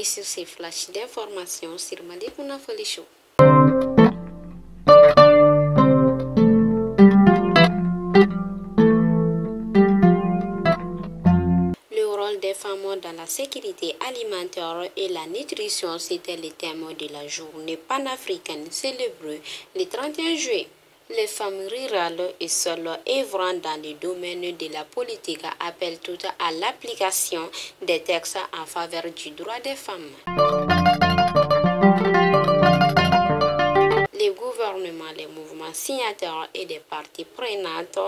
bienvenue sur ces flashs d'informations sur Malik Mounafoli Show. Le rôle des femmes dans la sécurité alimentaire et la nutrition, c'était le thème de la journée panafricaine célébrée le 31 juillet. Les femmes rurales et seules œuvrant dans le domaine de la politique appellent toutes à l'application des textes en faveur du droit des femmes. Les gouvernements, les mouvements signataires et des parties prenantes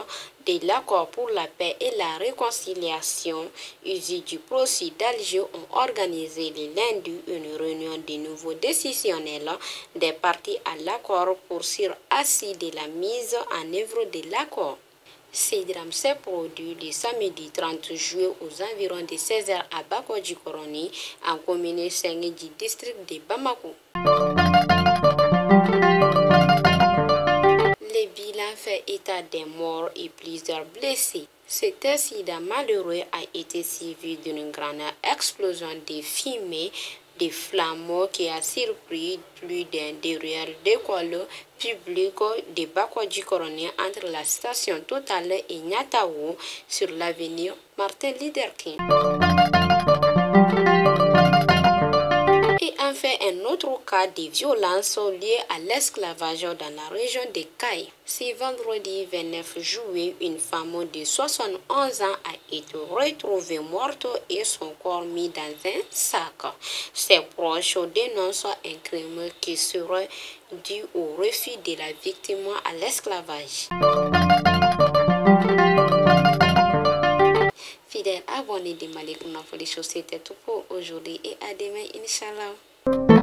de l'accord pour la paix et la réconciliation issu du procès d'Alger ont organisé le lundi une réunion de nouveau décisionnelle des parties à l'accord pour sur assis de la mise en œuvre de l'accord. Ce drame s'est produit le samedi 30 juillet aux environs de 16h à Bako-Djikoroni, en commune 5 du district de Bamako. Le bilan fait état des morts et plusieurs blessés. Cet incident malheureux a été suivi d'une grande explosion de fumée de flammes qui a surpris plus d'un derrière d'école publique de Bako-Djikoroni entre la station Total et Nyatawo sur l'avenue Martin Luther King. Et enfin, un autre cas de violence lié à l'esclavage dans la région de Kaï. Ce vendredi 29 juillet, une femme de 71 ans a été retrouvée morte et son corps mis dans un sac. Ses proches dénoncent un crime qui serait dû au refus de la victime à l'esclavage. Fidèles abonnés de Malik Mounafoli Show, c'était tout pour aujourd'hui et à demain, Inch'Allah.